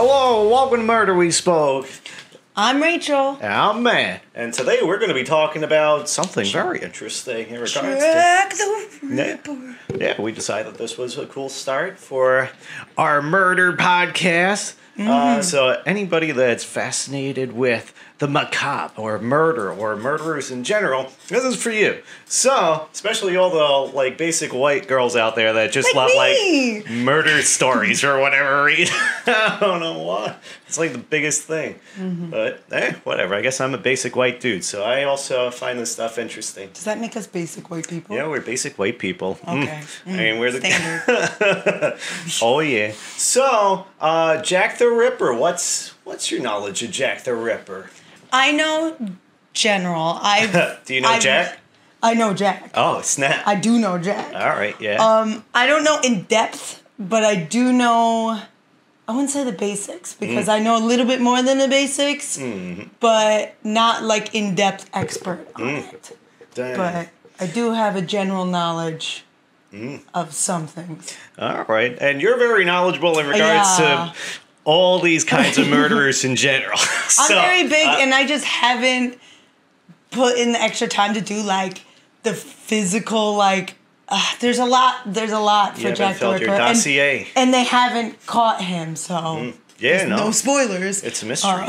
Hello, welcome to Murder We Spoke. I'm Rachel. And I'm Matt. And today we're going to be talking about something very interesting in regards Jack the Ripper. Yeah, we decided this was a cool start for our murder podcast. So anybody that's fascinated with the macabre or murder or murderers in general, this is for you. So, especially all the like basic white girls out there that just love like murder stories or whatever reason. I don't know why. It's like the biggest thing. But whatever. I guess I'm a basic white dude, so I also find this stuff interesting. Does that make us basic white people? Yeah, we're basic white people. Okay. I mean, we're the standard. Oh yeah. So, Jack the Ripper. What's your knowledge of Jack the Ripper? I know general. Do you know Jack? I know Jack. Oh, snap. I do know Jack. All right, yeah. I don't know in depth, but I do know, I wouldn't say the basics, because I know a little bit more than the basics, but not like in-depth expert on it. Dang. But I do have a general knowledge of some things. All right. And you're very knowledgeable in regards to all these kinds of murderers in general. I'm very big, and I just haven't put in the extra time to do like the physical, like there's a lot for Jack the Ripper, your dossier. And they haven't caught him, so no spoilers. It's a mystery.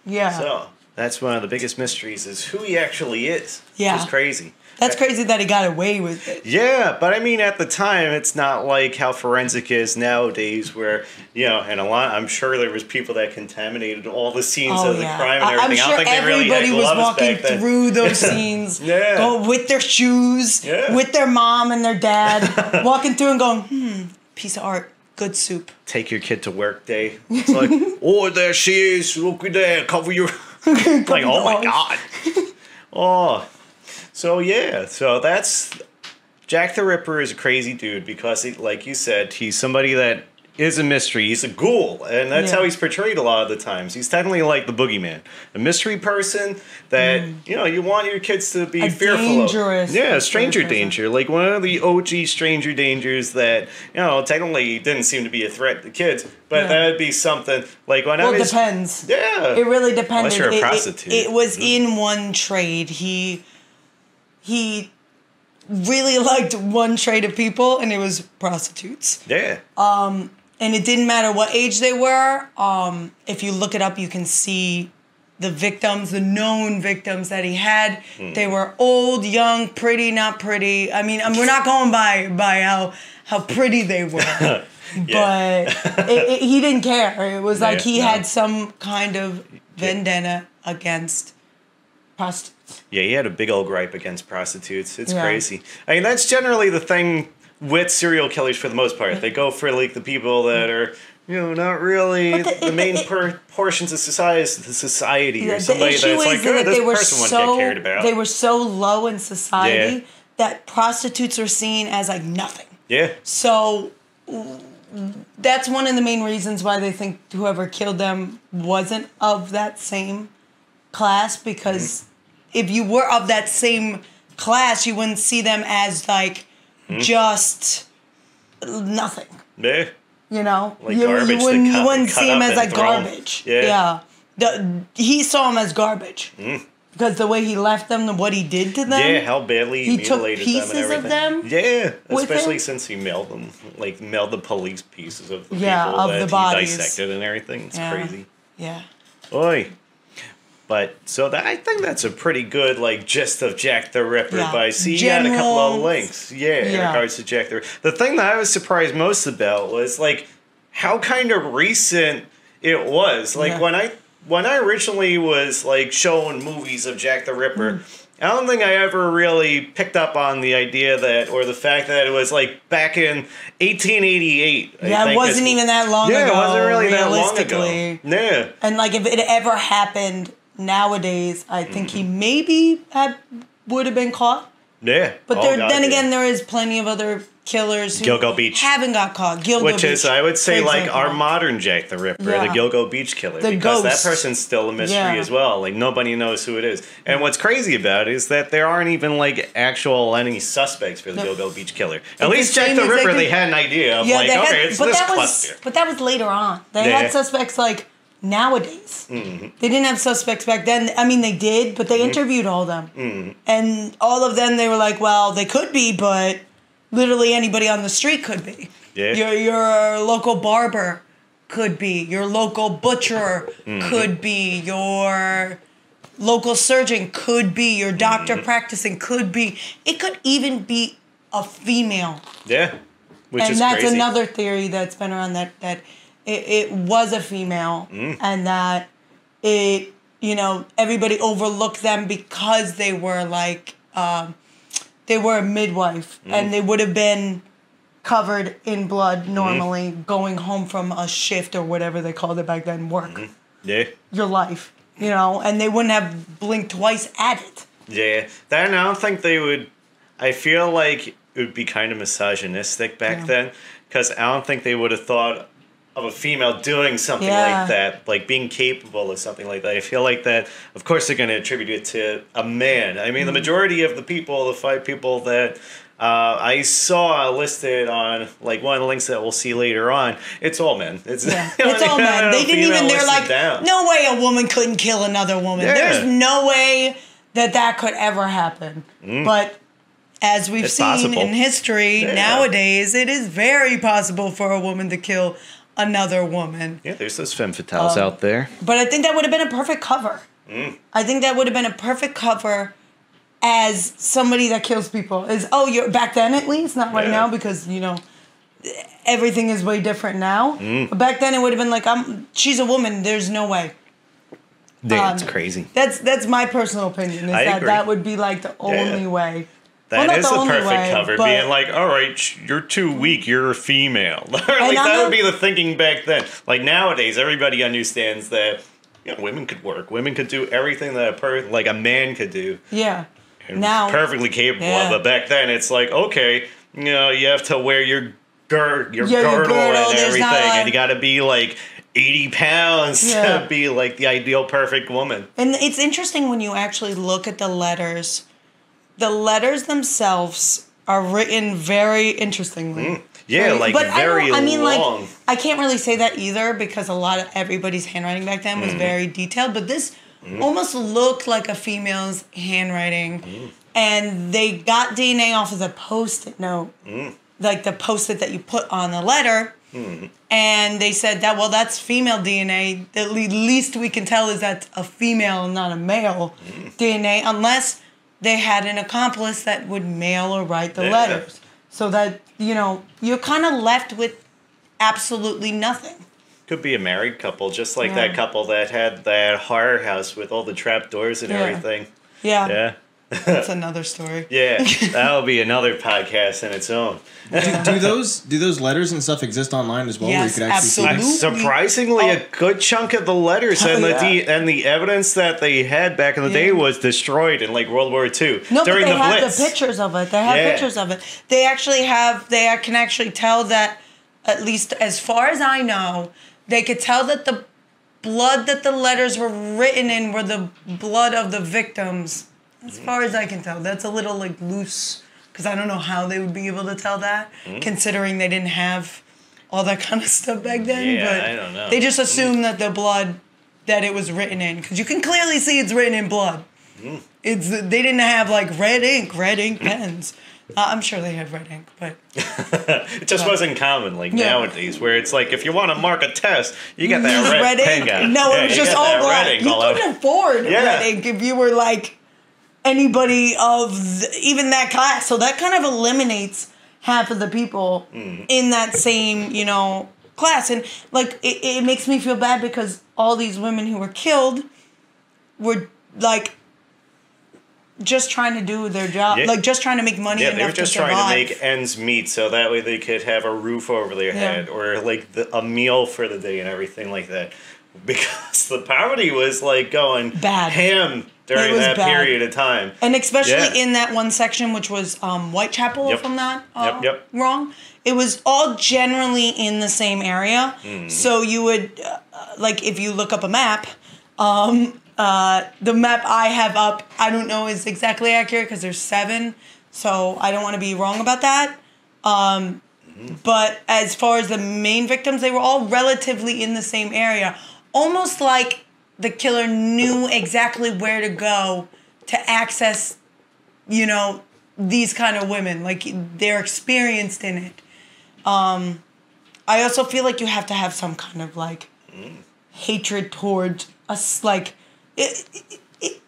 Yeah. So that's one of the biggest mysteries is who he actually is. Yeah. Which is crazy. That's crazy that he got away with it. Yeah, but I mean, at the time, it's not like how forensic is nowadays, where and I'm sure there was people that contaminated all the scenes of the crime and everything. I'm sure I don't think everybody they really had was gloves walking back then. through those scenes, with their shoes, with their mom and their dad, walking through and going, piece of art, good soup. Take your kid to work day. It's like, oh, there she is. Look at that. Cover your. Like, oh my God. Oh. So that's Jack the Ripper is a crazy dude because, like you said, he's somebody that is a mystery. He's a ghoul, and that's how he's portrayed a lot of the times. He's technically like the boogeyman, a mystery person that you want your kids to be fearful dangerous of. Yeah, stranger danger, like one of the OG stranger dangers that technically didn't seem to be a threat to kids, but that would be something like when I was. Well, it depends. Yeah, it really depended. Unless you're a prostitute. It was in one trade. He really liked one trade of people, and it was prostitutes. Yeah. And it didn't matter what age they were. If you look it up, you can see the victims, the known victims that he had. They were old, young, pretty, not pretty. I mean, we're not going by how pretty they were. But he didn't care. It was like he had some kind of vendetta against prostitutes. Yeah, he had a big old gripe against prostitutes. It's crazy. I mean, that's generally the thing with serial killers for the most part. They go for like the people that are, not really the main portions of society or somebody that's like, this person wouldn't get cared about. They were so low in society that prostitutes are seen as like nothing. Yeah. So that's one of the main reasons why they think whoever killed them wasn't of that same class, because if you were of that same class, you wouldn't see them as like just nothing. Yeah. Like you wouldn't see him as like garbage. Yeah. He saw him as garbage because the way he left them, what he did to them. Yeah, how badly he mutilated them and pieces everything. Of them. Yeah, especially since he mailed them, mailed the police pieces of the people of that the bodies. He dissected and everything. It's crazy. Yeah. Oi. But I think that's a pretty good gist of Jack the Ripper. But I see you had a couple of links. In regards to Jack the Ripper. The thing that I was surprised most about was how kind of recent it was. When I originally was shown movies of Jack the Ripper, I don't think I ever really picked up on the idea that, or the fact that it was back in 1888. It wasn't even that long ago. Yeah, it wasn't really that long ago. Yeah. And if it ever happened nowadays, I think he maybe would have been caught. Yeah. But then again, there is plenty of other killers who Gilgo Beach. haven't got caught. Gilgo Which Beach, is, I would say, for like example. our modern Jack the Ripper, Yeah. the Gilgo Beach killer. The because ghost. that person's still a mystery Yeah. as well. Like, nobody knows who it is. And what's crazy about it is that there aren't even, like, actual any suspects for the Gilgo Beach killer. At least Jack the Ripper, they had an idea of, like, okay, it's this cluster. But that was later on. They had suspects, like, nowadays. Mm-hmm. They didn't have suspects back then. I mean, they did, but they interviewed all of them. Mm-hmm. And all of them, they were like, well, they could be, but literally anybody on the street could be. Yeah. Your local barber could be. Your local butcher could be. Your local surgeon could be. Your doctor practicing could be. It could even be a female. Yeah. Which and is that's crazy. another theory that's been around that it was a female and that it, you know, everybody overlooked them because they were like, they were a midwife and they would have been covered in blood normally going home from a shift or whatever they called it back then, work. Yeah. Your life, you know, and they wouldn't have blinked twice at it. Yeah. Then I don't think they would. I feel like it would be kind of misogynistic back then because I don't think they would have thought of a female doing something like that, like being capable of something like that. I feel like that, of course, they're going to attribute it to a man. I mean, the majority of the people, the 5 people that I saw listed on like one of the links that we'll see later on, it's all men. It's, it's all men. They didn't even, they're like, no way a woman couldn't kill another woman. Yeah. There's no way that could ever happen. But as we've seen in history, nowadays, it is very possible for a woman to kill another woman. Yeah, there's those femme fatales out there. But I think that would have been a perfect cover. I think that would have been a perfect cover as somebody that kills people. You're back then at least, not right now because, you know, everything is way different now. But back then it would have been like, she's a woman, there's no way. That's crazy. That's my personal opinion, is that would be like the only way. That is the perfect cover, being like, all right, you're too weak, you're a female. Like, that would be the thinking back then. Like, nowadays, everybody understands that, you know, women could work. Women could do everything that a man could do. Yeah. And now, perfectly capable of. But back then, it's like, okay, you know, you have to wear your girdle and everything. And you got to be, like, 80 pounds to be, like, the ideal perfect woman. And it's interesting when you actually look at the letters. The letters themselves are written very interestingly. Yeah, like very long. Like, I can't really say that either because a lot of everybody's handwriting back then was very detailed. But this almost looked like a female's handwriting. And they got DNA off of the Post-it note. Like the Post-it that you put on the letter. And they said that, well, that's female DNA. The least we can tell is that's a female, not a male DNA, unless they had an accomplice that would mail or write the letters. So that, you know, you're kind of left with absolutely nothing. Could be a married couple, just like that couple that had that horror house with all the trap doors and everything. Yeah. That's another story. Yeah, that'll be another podcast in its own. do those letters and stuff exist online as well? Yes, where you could actually see them? Surprisingly, a good chunk of the letters and the evidence that they had back in the day was destroyed in like World War II No, during but they the have Blitz. the pictures of it. They have pictures of it. They actually have. They can actually tell that, at least as far as I know, they could tell that the blood that the letters were written in were the blood of the victims. As far as I can tell, that's a little like loose because I don't know how they would be able to tell that, considering they didn't have all that kind of stuff back then. Yeah, but I don't know. They just assumed that the blood that it was written in, because you can clearly see it's written in blood. They didn't have like red ink pens. I'm sure they had red ink, but it just wasn't common like nowadays, where it's like if you want to mark a test, you got that red pen guy. No, it was just all black. You couldn't afford red ink if you were like anybody of even that class. So that kind of eliminates half of the people in that same, you know, class. And like it makes me feel bad because all these women who were killed were like just trying to do their job, like just trying to make money enough to survive. They were just trying to make ends meet so that way they could have a roof over their head or like a meal for the day and everything like that. Because the poverty was like going bad ham during that bad. period of time. And especially in that one section, which was Whitechapel, if I'm not wrong. It was all generally in the same area. So you would, like, if you look up a map, the map I have up, I don't know is exactly accurate because there's 7. So I don't want to be wrong about that. But as far as the main victims, they were all relatively in the same area. Almost like the killer knew exactly where to go to access, you know, these kind of women. Like, they're experienced in it. I also feel like you have to have some kind of, like, hatred towards us. Like,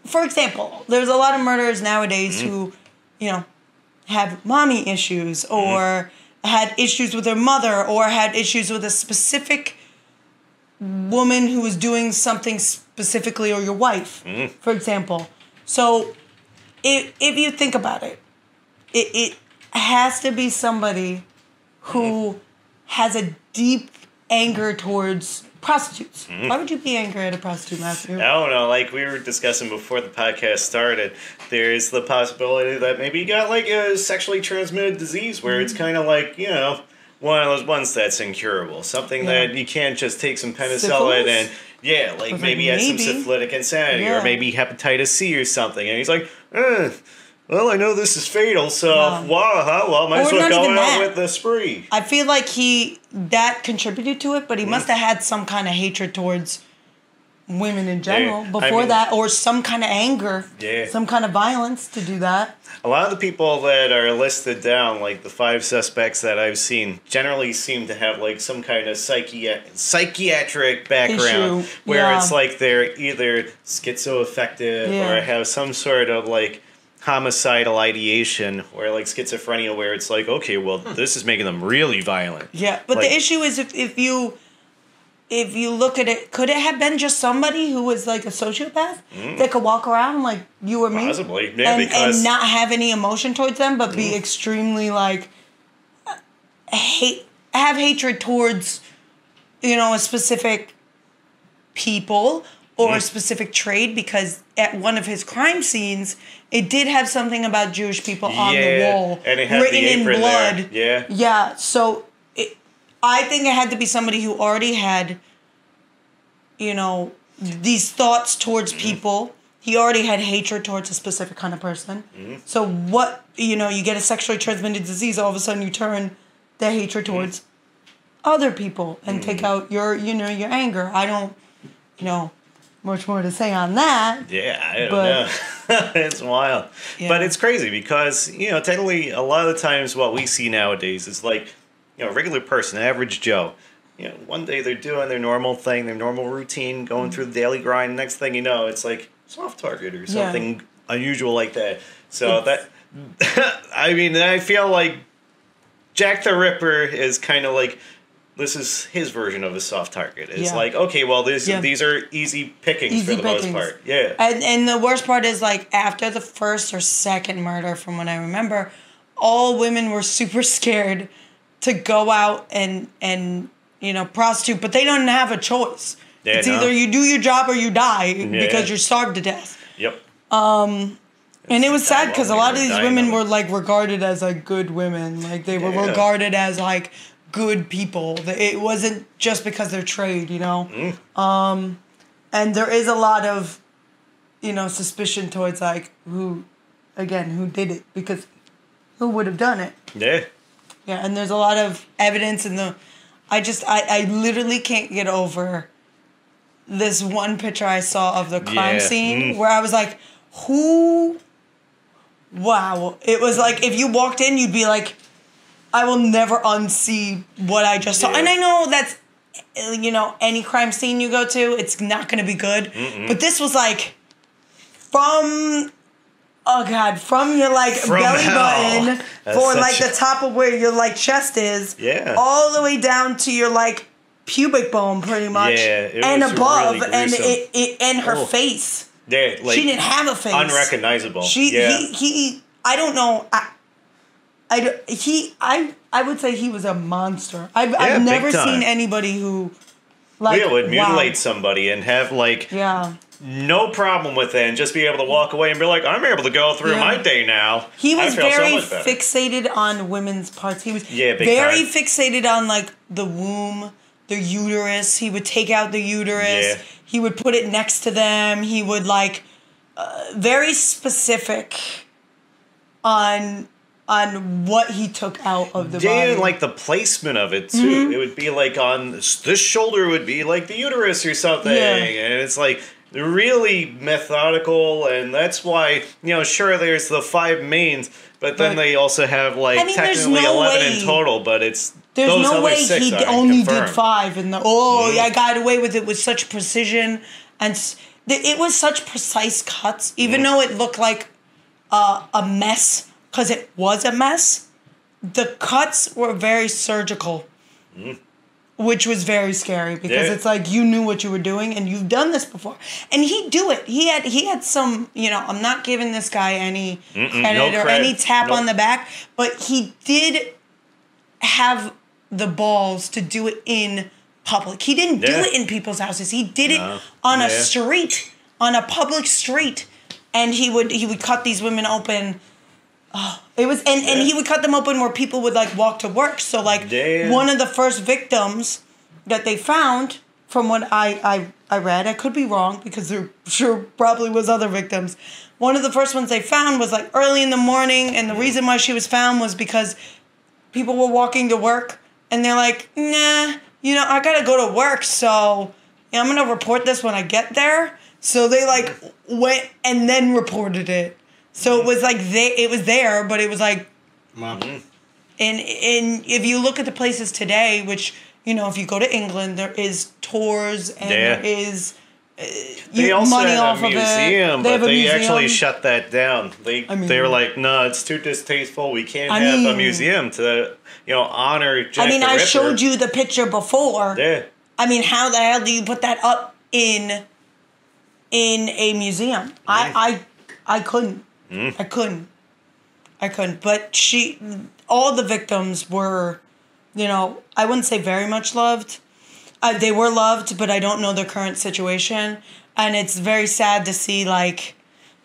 for example, there's a lot of murderers nowadays who, you know, have mommy issues or had issues with their mother or had issues with a specific woman who was doing something specifically, or your wife, for example. So if you think about it, it has to be somebody who has a deep anger towards prostitutes. Why would you be angry at a prostitute, Matthew? I don't know. Like we were discussing before the podcast started, there's the possibility that maybe you got like a sexually transmitted disease where it's kind of like, you know, one of those ones that's incurable. Something that you can't just take some penicillin and, like maybe you had some syphilitic insanity or maybe hepatitis C or something. And he's like, well, I know this is fatal, so well, might as well go out with the spree. I feel like that contributed to it, but he must have had some kind of hatred towards women in general before that, or some kind of anger, some kind of violence to do that. A lot of the people that are listed down, like the 5 suspects that I've seen, generally seem to have like some kind of psychiatric background where it's like they're either schizoaffective or have some sort of like homicidal ideation or like schizophrenia where it's like, okay, well, this is making them really violent. Yeah, but like, the issue is if you look at it, could it have been just somebody who was like a sociopath that could walk around like you or me? Possibly, and not have any emotion towards them, but be extremely like have hatred towards, you know, a specific people or a specific trade, because at one of his crime scenes, it did have something about Jewish people on the wall, and it had written the apron in blood. There. Yeah. So I think it had to be somebody who already had, you know, these thoughts towards people. He already had hatred towards a specific kind of person. So what, you know, you get a sexually transmitted disease, all of a sudden you turn the hatred towards other people and take out your, you know, your anger. I don't, you know, much more to say on that. Yeah, I don't know. It's wild. Yeah. But it's crazy because, you know, technically a lot of the times what we see nowadays is like, you know, a regular person, average Joe. You know, one day they're doing their normal thing, their normal routine, going through the daily grind. Next thing you know, it's like soft target or something unusual like that. So that, I mean, I feel like Jack the Ripper is kind of like, this is his version of a soft target. It's like, okay, well, these are easy pickings for the most part. Yeah. And the worst part is, like, after the first or second murder, from what I remember, all women were super scared to go out and you know, prostitute, but they don't have a choice. Yeah, it's either you do your job or you die because you're starved to death. Yep. And it was sad because a lot of these women were, like, regarded as, like, good women. Like, they were regarded as, like, good people. It wasn't just because they're trade, you know? And there is a lot of, you know, suspicion towards, like, who did it, because who would have done it? Yeah. Yeah, and there's a lot of evidence in the... I literally can't get over this one picture I saw of the crime scene where I was like, who... Wow. It was like, if you walked in, you'd be like, I will never unsee what I just saw. And I know that's, you know, any crime scene you go to, it's not going to be good. But this was like from your like belly button for like the top of where your like chest is. Yeah. All the way down to your like pubic bone pretty much. Yeah. And above. Really and it and her face. Yeah. Like, she didn't have a face. Unrecognizable. I don't know. I would say he was a monster. I've never seen anybody who Like, Leo would mutilate wow. somebody and have like Yeah. no problem with it, and just be able to walk away and be like, I'm able to go through Yeah. my day now. He was I feel very so much better. fixated on women's parts. He was big very time. fixated on like the womb, the uterus. He would take out the uterus. Yeah. He would put it next to them. He would like very specific on what he took out of the body. And like the placement of it too. It would be like on this shoulder would be like the uterus or something, and it's like really methodical, and that's why, sure, there's the 5 mains, but then they also have like technically 11 in total, but it's there's those no other way 6 he aren't only confirmed. did 5 in the I got away with it with such precision, and it was such precise cuts, even though it looked like a mess, because it was a mess. The cuts were very surgical, which was very scary, because it's like you knew what you were doing and you've done this before. And he'd do it. He had some, I'm not giving this guy any credit or any tap on the back, but he did have the balls to do it in public. He didn't do it in people's houses. He did it on a street, on a public street, and he would cut these women open. Oh, it was, and he would cut them open where people would like walk to work. So like one of the first victims that they found, from what I read, I could be wrong because there sure probably was other victims. One of the first ones they found was like early in the morning, and the reason why she was found was because people were walking to work, and they're like, nah, I gotta go to work, so I'm gonna report this when I get there. So they like went and then reported it. So it was like it was there, but it was like, and if you look at the places today, which if you go to England, there is tours and there is they also money have off a museum, of it. but they actually shut that down. They were like, no, it's too distasteful. We can't have a museum to honor Jack the Ripper. I showed you the picture before. Yeah. I mean, how the hell do you put that up in a museum? I couldn't. I couldn't. But all the victims were, I wouldn't say very much loved. They were loved, but I don't know their current situation. And it's very sad to see, like,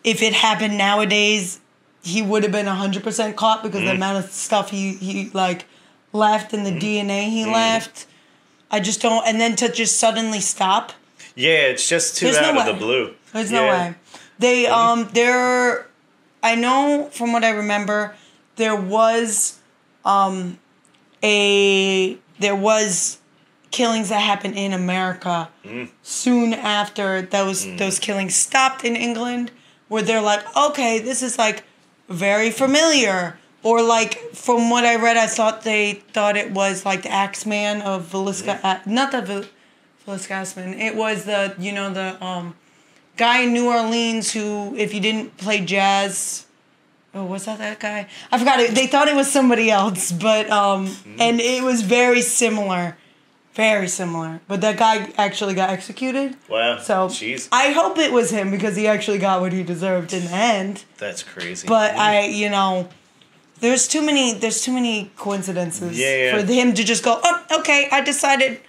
if it happened nowadays, he would have been 100% caught, because the amount of stuff he like, left and the DNA he left. I just don't, and then to just suddenly stop. Yeah, it's just too out of the blue. There's no way. I know from what I remember, there was killings that happened in America soon after those killings stopped in England, where they're like, okay, this is like very familiar. Or like, from what I read, they thought it was like the Axeman of Villisca, not the Villisca Axeman. It was the guy in New Orleans who, if you didn't play jazz, was that guy? I forgot it. They thought it was somebody else, but and it was very similar. Very similar. But that guy actually got executed. Wow. So jeez. I hope it was him, because he actually got what he deserved in the end. That's crazy. But there's too many coincidences for him to just go, oh, okay, I decided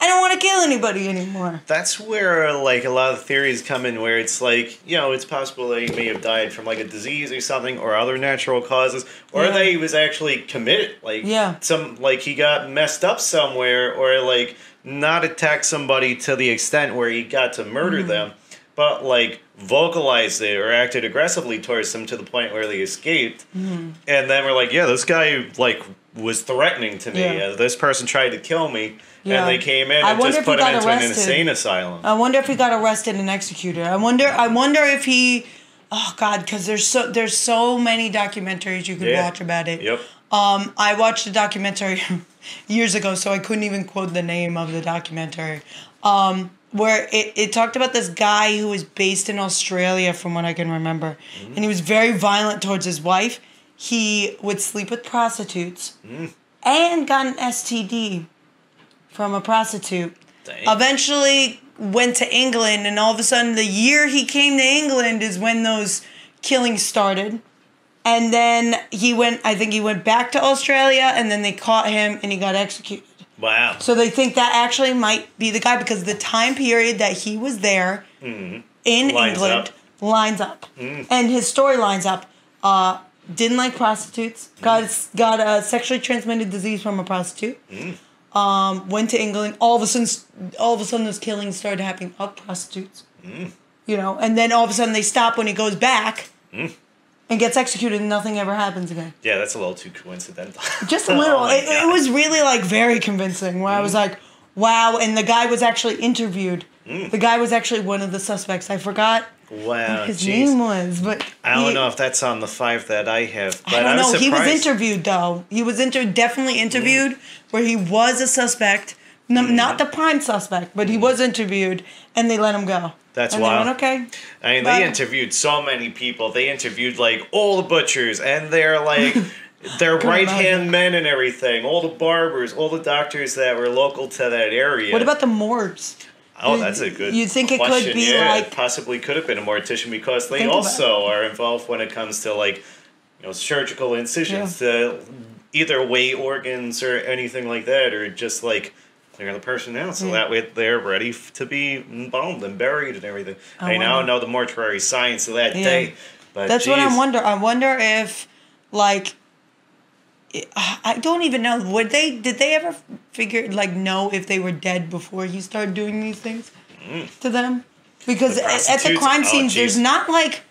I don't want to kill anybody anymore. That's where, like, a lot of theories come in, where it's like, it's possible that he may have died from, like, a disease or something, or other natural causes, or that he was actually committed. Like, he got messed up somewhere, or, like, not attacked somebody to the extent where he got to murder them, but, like, vocalized it or acted aggressively towards them to the point where they escaped. And then we're like, this guy, like, was threatening to me. This person tried to kill me. And they came in and just put him into an insane asylum. I wonder if he got arrested and executed. I wonder if he... Oh, God, because there's so many documentaries you can watch about it. Yep. I watched a documentary years ago, so I couldn't even quote the name of the documentary, where it talked about this guy who was based in Australia, from what I can remember. And he was very violent towards his wife. He would sleep with prostitutes and got an STD from a prostitute. Dang. Eventually went to England, and all of a sudden, the year he came to England is when those killings started. And then I think he went back to Australia, and then they caught him and he got executed. Wow. So they think that actually might be the guy because the time period that he was there in England lines up. And his story lines up. Didn't like prostitutes. Got a sexually transmitted disease from a prostitute. Went to England. All of a sudden, those killings started happening of prostitutes. You know, and then all of a sudden they stop when he goes back and gets executed, and nothing ever happens again. Yeah, that's a little too coincidental. Just a little. It was really like very convincing. Where I was like, wow. And the guy was actually interviewed. The guy was actually one of the suspects. I forgot. Wow, what his name was, but I don't know if that's on the 5 that I have. But I don't know. was He was interviewed though. He was definitely interviewed, where he was a suspect, not the prime suspect, but he was interviewed, and they let him go. That's and wild. They went, okay. I mean, they interviewed so many people. They interviewed like all the butchers and their like their right hand men and everything. All the barbers, all the doctors that were local to that area. What about the morgues? Oh, that's a good You think it question. could be yeah, like... It possibly could have been a mortician because they also are involved when it comes to like, you know, surgical incisions to either weigh organs or anything like that, or just like clear the person out so that way they're ready to be embalmed and buried and everything. I now know the mortuary science of that day. But that's what I wonder. I wonder if like... I don't even know. Did they ever know if they were dead before he started doing these things to them? Because at the crime scenes, there's not like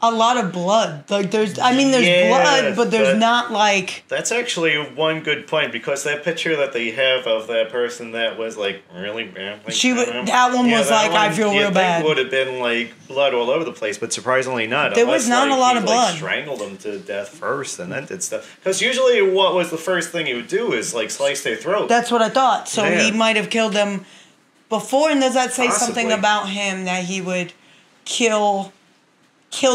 a lot of blood. Like there's blood, but there's not like. That's actually one good point because that picture that they have of that person that was like really bad. Like, that one was like, I feel real bad. Would have been like blood all over the place, but surprisingly not. There was not a lot of blood. Like, strangled them to death first and then did stuff. Because usually, what was the first thing he would do is like slice their throat. That's what I thought. So he might have killed them before. And does that say something about him that he would kill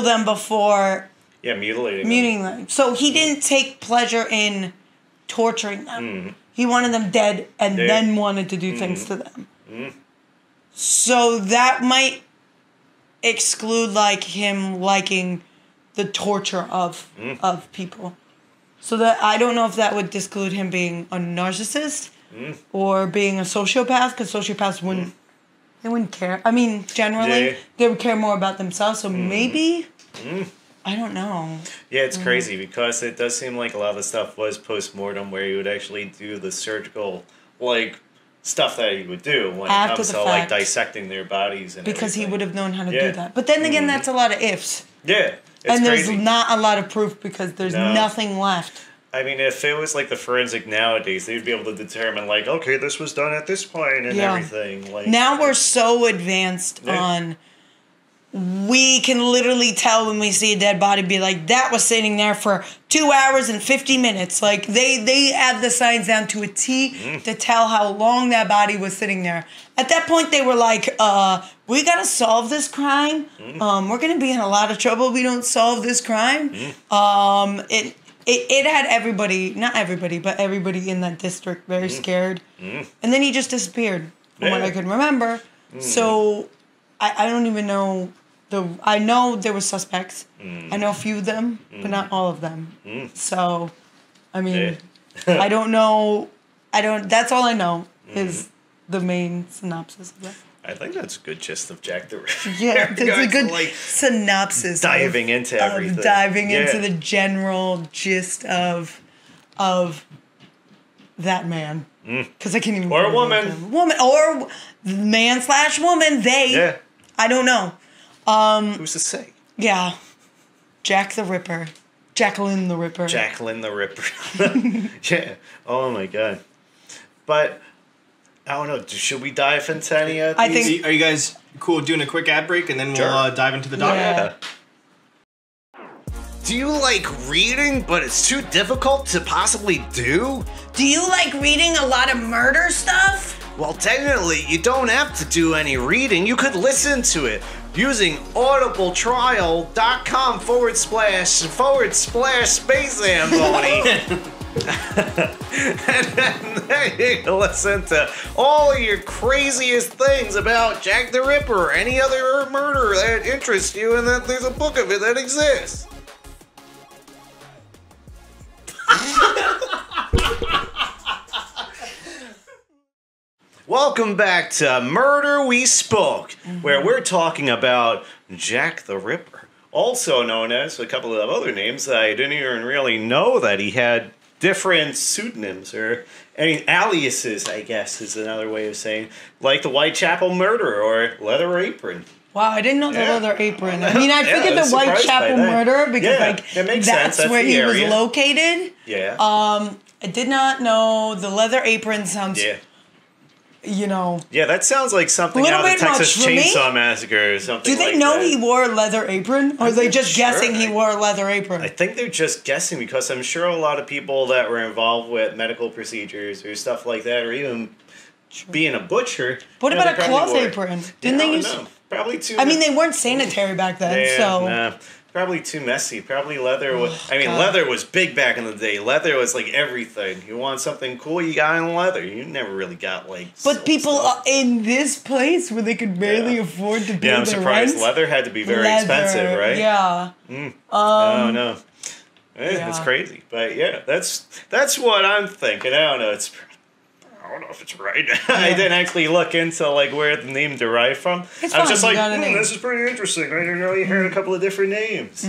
them before mutilating them. So he didn't take pleasure in torturing them. He wanted them dead and then wanted to do things to them. So that might exclude like him liking the torture of people. So that I don't know if that would exclude him being a narcissist or being a sociopath, because sociopaths wouldn't. They wouldn't care. I mean, generally, they would care more about themselves. So maybe, I don't know. Yeah, it's crazy because it does seem like a lot of the stuff was post-mortem where you would actually do the surgical, like, stuff that he would do when it comes to, like, dissecting their bodies and because everything. He would have known how to do that. But then again, that's a lot of ifs. Yeah, and there's crazy. Not a lot of proof because there's nothing left. I mean, if it was like the forensic nowadays, they'd be able to determine, like, okay, this was done at this point and everything. Like now we're so advanced on. We can literally tell when we see a dead body, be like, that was sitting there for 2 hours and 50 minutes. Like they have the science down to a T to tell how long that body was sitting there. At that point, they were like, we gotta solve this crime. We're gonna be in a lot of trouble if we don't solve this crime. It had everybody, not everybody, but everybody in that district very scared. And then he just disappeared from what I could remember. So I don't even know. I know there were suspects. I know a few of them, but not all of them. So, I mean, I don't know. That's all I know is the main synopsis of that. I think that's a good gist of Jack the Ripper. Yeah, it's a good synopsis. Diving into everything. Diving into the general gist of that man. Because I can't even... Or a woman. Woman. Or man/woman. They. Yeah. I don't know. Who's to say? Yeah. Jack the Ripper. Jacqueline the Ripper. Jacqueline the Ripper. Yeah. Oh, my God. But... I don't know. Should we dive into any of these? Are you guys cool doing a quick ad break and then we'll dive into the doc? Yeah. Do you like reading, but it's too difficult to possibly do? Do you like reading a lot of murder stuff? Well, technically, you don't have to do any reading. You could listen to it using audibletrial.com//SPACEZAMBONIE. And then you can listen to all of your craziest things about Jack the Ripper or any other murder that interests you, and that there's a book of it that exists. Welcome back to Murder We Spoke, where we're talking about Jack the Ripper, also known as a couple of other names that I didn't even really know that he had different pseudonyms or any aliases, I guess is another way of saying, like the Whitechapel Murderer or Leather Apron. Wow, I didn't know the Leather Apron. I mean, I figured the surprised Whitechapel by that. Murderer because that makes that's sense. where the he area. was located. Yeah. I did not know the Leather Apron sounds. Yeah. You know. Yeah, that sounds like something Little out of bit Texas much for me. Chainsaw Massacre or something. Do they like know that. he wore a leather apron, or are they just Sure. guessing he wore a leather apron? I think they're just guessing because I'm sure a lot of people that were involved with medical procedures or stuff like that, or even being a butcher. What about a cloth apron? Didn't they use? Probably too. I mean, they weren't sanitary back then, Yeah, so. nah, probably too messy. Probably leather was. I mean, God. leather was big back in the day. Leather was like everything. You want something cool, you got in leather. You never really got like. But silk people stuff. in this place where they could barely afford to pay Yeah, I'm their surprised. rent. Leather had to be very Leather, expensive, right? Yeah. No. Yeah. It's crazy, but yeah, that's what I'm thinking. I don't know. I don't know if it's right. I didn't actually look into like where the name derived from. It's I was fine, just you like, got a name. this is pretty interesting. I didn't know you had a couple of different names.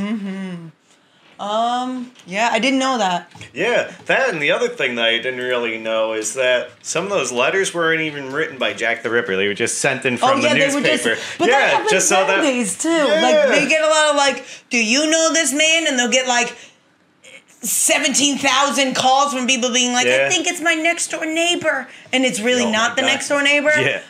Yeah, I didn't know that. Yeah, that and the other thing that I didn't really know is that some of those letters weren't even written by Jack the Ripper. They were just sent in from the they newspaper. were just. But that happens nowadays too. Like they get a lot of like, do you know this man? And they'll get like 17,000 calls from people being like, I think it's my next door neighbor, and it's really not the next door neighbor. Yeah.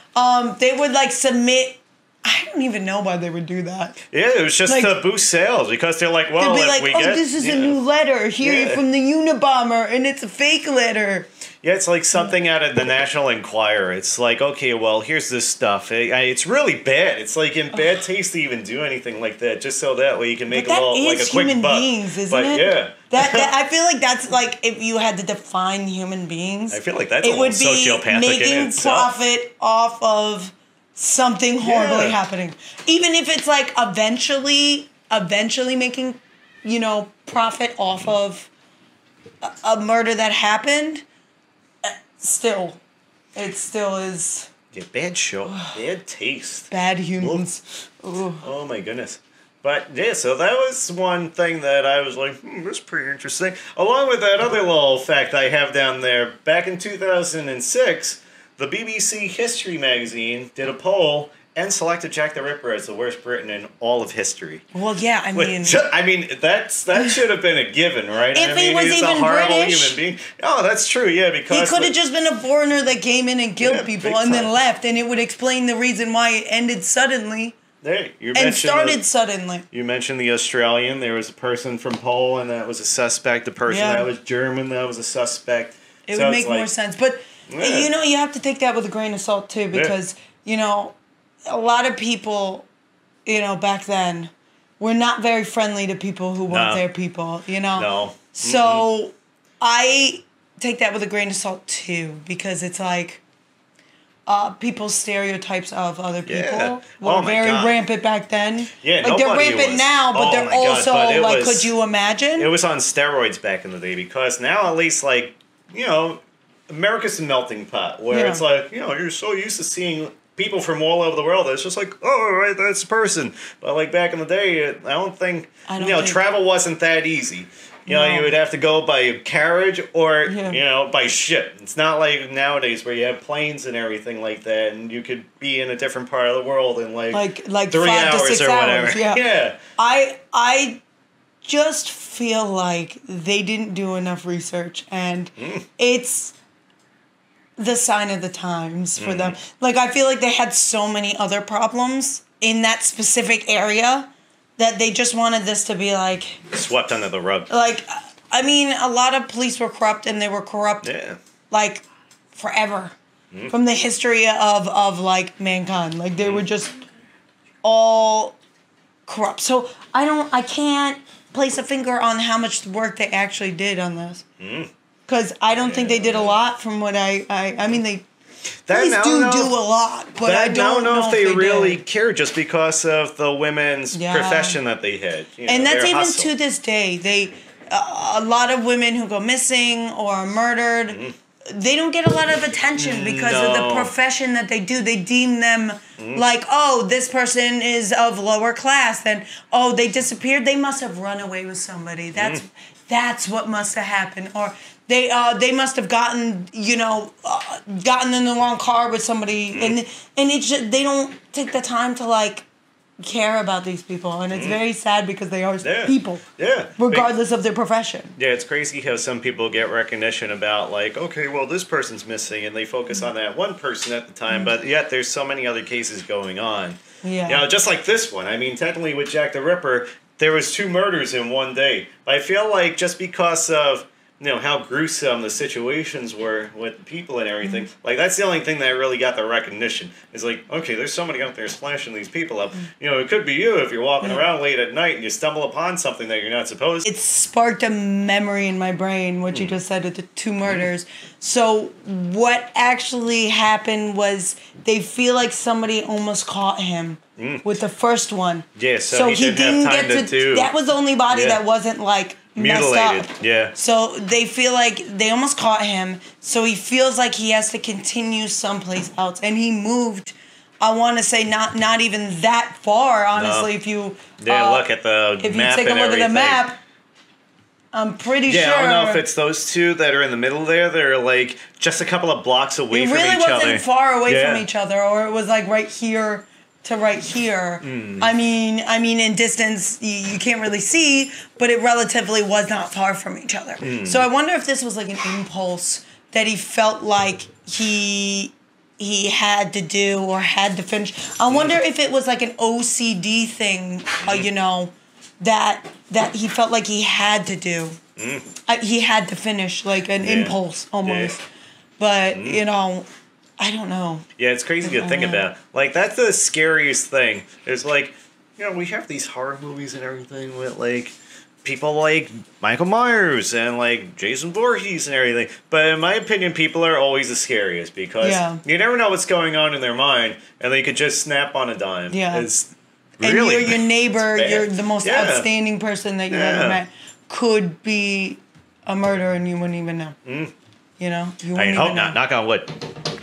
They would like submit. I don't even know why they would do that. Yeah, it was just Like- to boost sales because they're like, well, They'd be if like, we oh, get this is a new letter here from the Unabomber, and it's a fake letter. Yeah, it's like something out of the National Enquirer. It's like, okay, well, here's this stuff. It's really bad. It's like in bad taste to even do anything like that, just so that way you can make But a that little, like a is quick human buck. beings, isn't but it? yeah, That I feel like that's like if you had to define human beings. I feel like that's it a would little be sociopathic in making itself. profit off of something horribly happening, even if it's like eventually making, profit off of a murder that happened. Still, it still is Yeah, bad show, bad taste. bad humans. Ooh. Oh my goodness. But yeah, so that was one thing that I was like, that's pretty interesting. Along with that other little fact I have down there, back in 2006, the BBC History magazine did a poll and selected Jack the Ripper as the worst Briton in all of history. Well, yeah, I mean, that should have been a given, right? If he was he's even a horrible British, human being. Oh, that's true, yeah, he because could have just been a foreigner that came in and killed Yeah, people big and then time. left, and it would explain the reason why it ended suddenly hey, you and mentioned started suddenly. You mentioned the Australian. There was a person from Poland that was a suspect. The person Yeah. that was German that was a suspect. It So would it's make more like- sense. But, Yeah. you have to take that with a grain of salt, too, because, a lot of people, back then were not very friendly to people who weren't No. their people, No. So I take that with a grain of salt, too, because it's like people's stereotypes of other people Yeah. were Oh my very God. rampant back then. Yeah, like they're nobody rampant was. now, but Oh they're my God, also but it like, was- could you imagine? It was on steroids back in the day because now at least America's a melting pot where it's like, you're so used to seeing people from all over the world. It's just like, oh, right, that's a person. But like back in the day, I don't think travel wasn't that easy. You would have to go by carriage or, by ship. It's not like nowadays where you have planes and everything like that, and you could be in a different part of the world in like 3 5 to 6 or whatever. hours. Yeah. Yeah. I just feel like they didn't do enough research, and it's the sign of the times for them. Like, I feel like they had so many other problems in that specific area that they just wanted this to be like Swept under the rug. Like, I mean, a lot of police were corrupt, and they were corrupt like forever from the history of like mankind. Like, they were just all corrupt. So I can't place a finger on how much work they actually did on this. Because I don't think they did a lot from what I mean, they police do a lot, but I don't know if they really did. care just because of the women's profession that they had. And that's their even hustle. to this day. A lot of women who go missing or are murdered, they don't get a lot of attention because of the profession that they do. They deem them like, oh, this person is of lower class. Then, oh, they disappeared. They must have run away with somebody. That's what must have happened. Or they must have gotten in the wrong car with somebody. And it's just, they don't take the time to like care about these people, and it's very sad because they are people, regardless of their profession. Yeah, it's crazy how some people get recognition about like, okay, well, this person's missing, and they focus on that one person at the time, but yet there's so many other cases going on. Yeah, just like this one. I mean, technically with Jack the Ripper, there was 2 murders in one day. But I feel like just because of how gruesome the situations were with the people and everything. Like, that's the only thing that really got the recognition. Is like, okay, there's somebody out there slashing these people up. It could be you if you're walking around late at night and you stumble upon something that you're not supposed to. It sparked a memory in my brain, what you just said with the 2 murders. So what actually happened was they feel like somebody almost caught him with the first one. Yeah, so he didn't have time to do. That was the only body that wasn't like mutilated. Messed up. Yeah. So they feel like they almost caught him. So he feels like he has to continue someplace else, and he moved. I want to say not even that far, honestly. No. If you look at the if map you take a look everything. at the map, I'm pretty sure. Yeah, I don't know if it's those 2 that are in the middle there. They're like just a couple of blocks away from each other. It really wasn't far away from each other, or it was like right here to right here. I mean, in distance, you can't really see, but it relatively was not far from each other. So I wonder if this was like an impulse that he felt like he had to do or had to finish. I wonder if it was like an OCD thing, that he felt like he had to do. He had to finish, like an impulse almost. But, I don't know. Yeah, it's crazy to think about. Like, that's the scariest thing. It's like, we have these horror movies and everything with, like, people like Michael Myers and, like, Jason Voorhees and everything. But in my opinion, people are always the scariest because you never know what's going on in their mind, and they could just snap on a dime. Yeah. It's and really you're your neighbor, you're the most outstanding person that you ever met, could be a murderer and you wouldn't even know. You hope not. Knock on wood.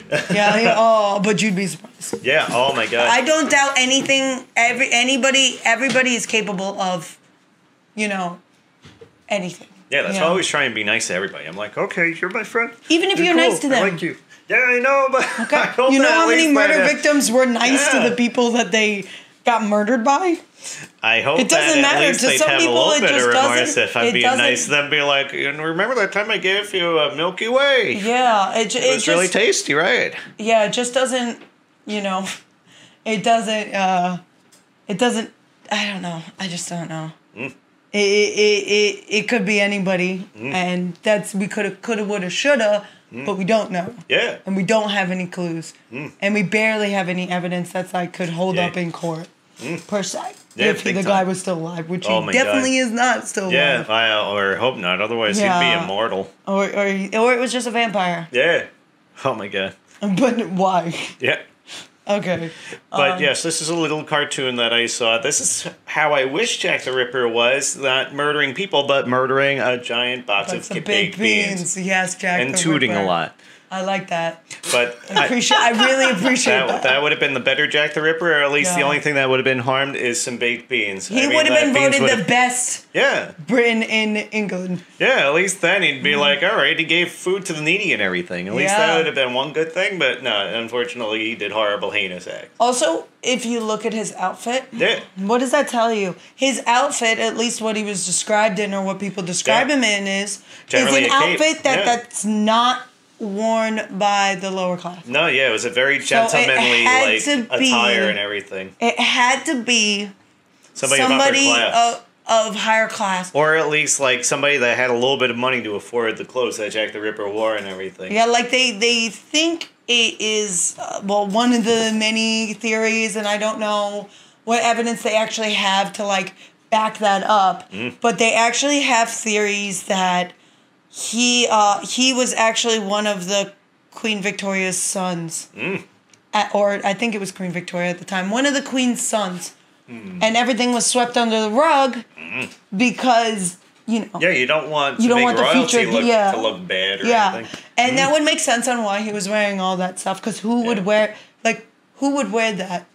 But you'd be surprised. Yeah. Oh my God. I don't doubt anything. Everybody is capable of, anything. Yeah, that's why I always try and be nice to everybody. I'm like, okay, you're my friend. Even if you're nice to them. I like you. Yeah, I know, but okay. I hope you know that how many murder that, victims were nice to the people that they got murdered by? I hope it doesn't that matter. at least to they'd some have people, a little it bit of just remorse if I'm being doesn't. nice to them. Be like, remember that time I gave you a Milky Way? Yeah, it was just really tasty, right? Yeah, it just doesn't. It doesn't. It doesn't. I don't know. I just don't know. It could be anybody, and we coulda, woulda, shoulda, but we don't know. Yeah. And we don't have any clues, and we barely have any evidence that's like could hold up in court, per se. Yeah, if the guy was still alive, which he definitely is not still alive. Yeah, or hope not. Otherwise, he'd be immortal. Or it was just a vampire. Yeah. Oh my God. But why? Yeah. Okay. But yes, this is a little cartoon that I saw. This is how I wish Jack the Ripper was, not murdering people, but murdering a giant box of baked beans. Yes, Jack and the tooting Ripper. A lot. I like that. But I really appreciate that. That would have been the better Jack the Ripper, or at least the only thing that would have been harmed is some baked beans. He would have been voted the best Britain in England. Yeah, at least then he'd be like, all right, he gave food to the needy and everything. At least that would have been one good thing, but no, unfortunately he did horrible, heinous acts. Also, if you look at his outfit, what does that tell you? His outfit, at least what he was described in or what people describe him in is an outfit that's not worn by the lower class. No, it was a very gentlemanly attire and everything. It had to be somebody of higher class. Or at least like somebody that had a little bit of money to afford the clothes that Jack the Ripper wore and everything. Yeah, like they think it is, one of the many theories, and I don't know what evidence they actually have to like back that up, but they actually have theories that he was actually one of the Queen Victoria's sons. Or I think it was Queen Victoria at the time. One of the Queen's sons. And everything was swept under the rug because you know. Yeah, you don't want to You don't make want the royalty feature- look, yeah. to look bad or Yeah, anything. and that would make sense on why he was wearing all that stuff. Because who would wear that?